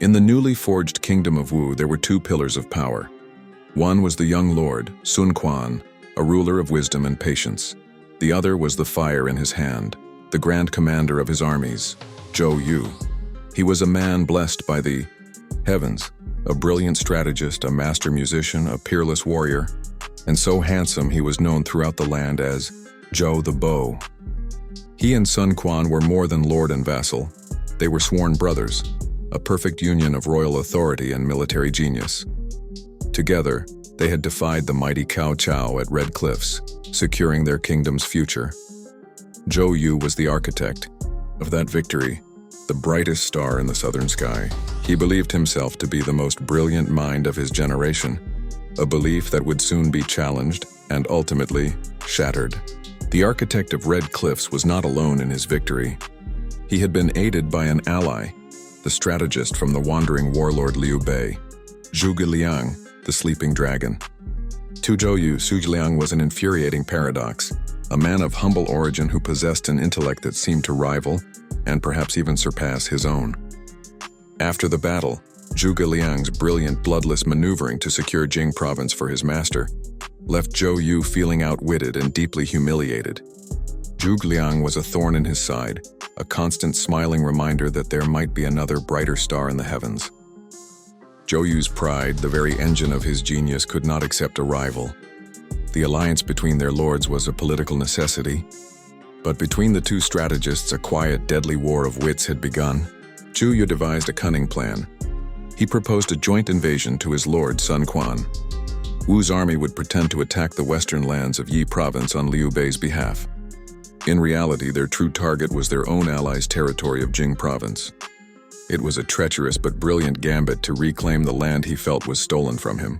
In the newly forged kingdom of Wu, there were two pillars of power. One was the young lord, Sun Quan, a ruler of wisdom and patience. The other was the fire in his hand, the grand commander of his armies, Zhou Yu. He was a man blessed by the heavens, a brilliant strategist, a master musician, a peerless warrior, and so handsome he was known throughout the land as Zhou the Bow. He and Sun Quan were more than lord and vassal. They were sworn brothers, a perfect union of royal authority and military genius. Together, they had defied the mighty Cao Cao at Red Cliffs, securing their kingdom's future. Zhou Yu was the architect of that victory, the brightest star in the southern sky. He believed himself to be the most brilliant mind of his generation, a belief that would soon be challenged and ultimately shattered. The architect of Red Cliffs was not alone in his victory. He had been aided by an ally, the strategist from the wandering warlord Liu Bei, Zhuge Liang, the sleeping dragon. To Zhou Yu, Zhuge Liang was an infuriating paradox, a man of humble origin who possessed an intellect that seemed to rival and perhaps even surpass his own. After the battle, Zhuge Liang's brilliant bloodless maneuvering to secure Jing province for his master left Zhou Yu feeling outwitted and deeply humiliated. Zhuge Liang was a thorn in his side, a constant smiling reminder that there might be another brighter star in the heavens. Zhou Yu's pride, the very engine of his genius, could not accept a rival. The alliance between their lords was a political necessity, but between the two strategists a quiet, deadly war of wits had begun. Zhou Yu devised a cunning plan. He proposed a joint invasion to his lord Sun Quan. Wu's army would pretend to attack the western lands of Yi province on Liu Bei's behalf. In reality, their true target was their own allies' territory of Jing province. It was a treacherous but brilliant gambit to reclaim the land he felt was stolen from him.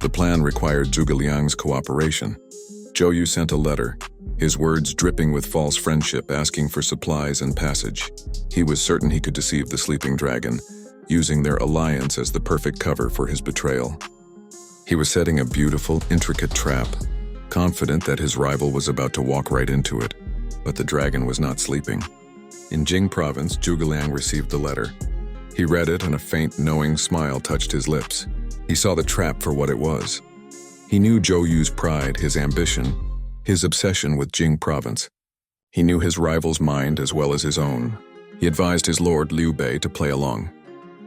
The plan required Zhuge Liang's cooperation. Zhou Yu sent a letter, his words dripping with false friendship, asking for supplies and passage. He was certain he could deceive the sleeping dragon, using their alliance as the perfect cover for his betrayal. He was setting a beautiful, intricate trap, confident that his rival was about to walk right into it. But the dragon was not sleeping. In Jing province, Zhuge Liang received the letter. He read it, and a faint, knowing smile touched his lips. He saw the trap for what it was. He knew Zhou Yu's pride, his ambition, his obsession with Jing province. He knew his rival's mind as well as his own. He advised his lord Liu Bei to play along.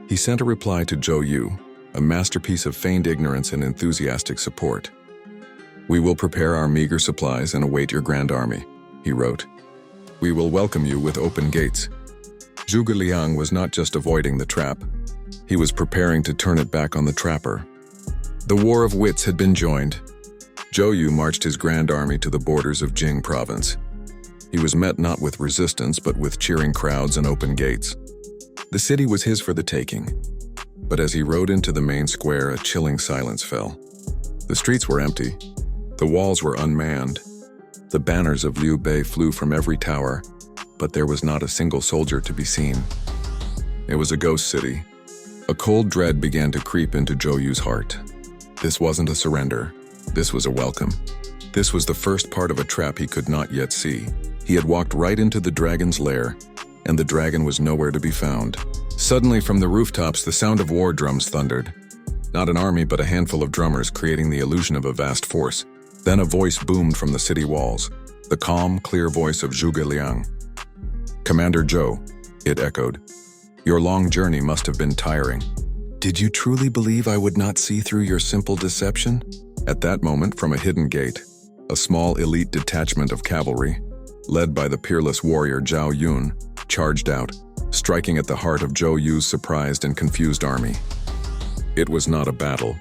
He sent a reply to Zhou Yu, a masterpiece of feigned ignorance and enthusiastic support. "We will prepare our meager supplies and await your grand army," he wrote. "We will welcome you with open gates." Zhuge Liang was not just avoiding the trap. He was preparing to turn it back on the trapper. The war of wits had been joined. Zhou Yu marched his grand army to the borders of Jing province. He was met not with resistance, but with cheering crowds and open gates. The city was his for the taking. But as he rode into the main square, a chilling silence fell. The streets were empty. The walls were unmanned. The banners of Liu Bei flew from every tower, but there was not a single soldier to be seen. It was a ghost city. A cold dread began to creep into Zhou Yu's heart. This wasn't a surrender. This was a welcome. This was the first part of a trap he could not yet see. He had walked right into the dragon's lair, and the dragon was nowhere to be found. Suddenly, from the rooftops, the sound of war drums thundered. Not an army, but a handful of drummers, creating the illusion of a vast force. Then a voice boomed from the city walls, the calm, clear voice of Zhuge Liang. "Commander Zhou," it echoed. "Your long journey must have been tiring. Did you truly believe I would not see through your simple deception?" At that moment, from a hidden gate, a small elite detachment of cavalry, led by the peerless warrior Zhao Yun, charged out, striking at the heart of Zhou Yu's surprised and confused army. It was not a battle.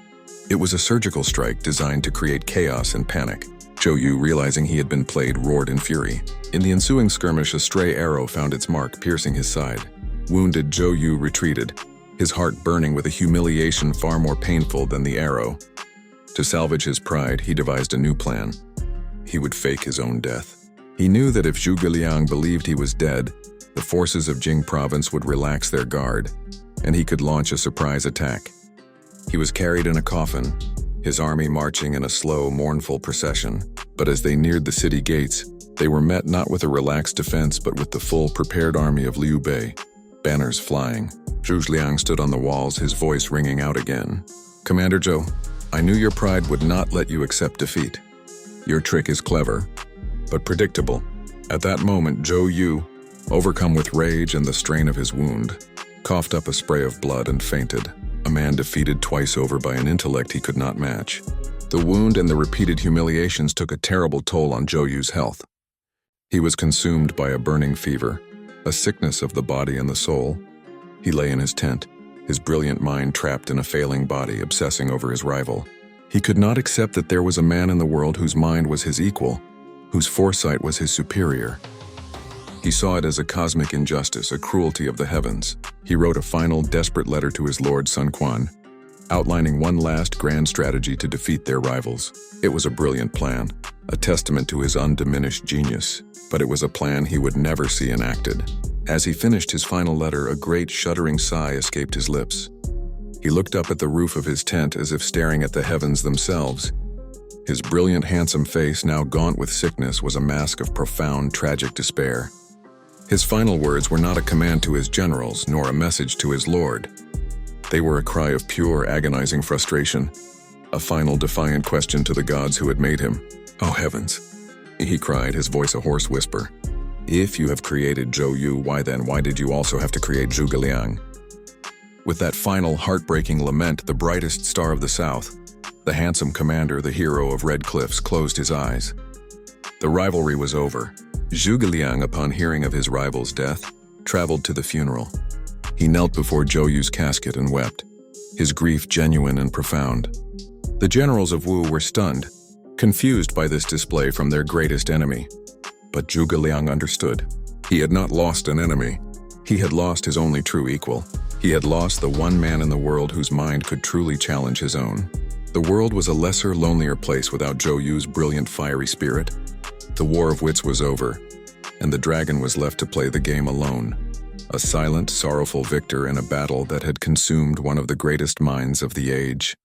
It was a surgical strike designed to create chaos and panic. Zhou Yu, realizing he had been played, roared in fury. In the ensuing skirmish, a stray arrow found its mark, piercing his side. Wounded, Zhou Yu retreated, his heart burning with a humiliation far more painful than the arrow. To salvage his pride, he devised a new plan. He would fake his own death. He knew that if Zhuge Liang believed he was dead, the forces of Jing province would relax their guard, and he could launch a surprise attack. He was carried in a coffin, his army marching in a slow, mournful procession. But as they neared the city gates, they were met not with a relaxed defense, but with the full, prepared army of Liu Bei. banners flying. Zhuge Liang stood on the walls, his voice ringing out again. "Commander Zhou, I knew your pride would not let you accept defeat. Your trick is clever, but predictable." At that moment, Zhou Yu, overcome with rage and the strain of his wound, coughed up a spray of blood and fainted, a man defeated twice over by an intellect he could not match. The wound and the repeated humiliations took a terrible toll on Zhou Yu's health. He was consumed by a burning fever, a sickness of the body and the soul. He lay in his tent, his brilliant mind trapped in a failing body, obsessing over his rival. He could not accept that there was a man in the world whose mind was his equal, whose foresight was his superior. He saw it as a cosmic injustice, a cruelty of the heavens. He wrote a final, desperate letter to his lord Sun Quan, outlining one last grand strategy to defeat their rivals. It was a brilliant plan, a testament to his undiminished genius, but it was a plan he would never see enacted. As he finished his final letter, a great shuddering sigh escaped his lips. He looked up at the roof of his tent as if staring at the heavens themselves. His brilliant, handsome face, now gaunt with sickness, was a mask of profound, tragic despair. His final words were not a command to his generals, nor a message to his lord. They were a cry of pure, agonizing frustration, a final, defiant question to the gods who had made him. "Oh heavens," he cried, his voice a hoarse whisper. "If you have created Zhou Yu, why did you also have to create Zhuge Liang?" With that final, heartbreaking lament, the brightest star of the south, the handsome commander, the hero of Red Cliffs, closed his eyes. The rivalry was over. Zhuge Liang, upon hearing of his rival's death, traveled to the funeral. He knelt before Zhou Yu's casket and wept, his grief genuine and profound. The generals of Wu were stunned, confused by this display from their greatest enemy. But Zhuge Liang understood. He had not lost an enemy. He had lost his only true equal. He had lost the one man in the world whose mind could truly challenge his own. The world was a lesser, lonelier place without Zhou Yu's brilliant, fiery spirit. The war of wits was over, and the dragon was left to play the game alone. A silent, sorrowful victor in a battle that had consumed one of the greatest minds of the age.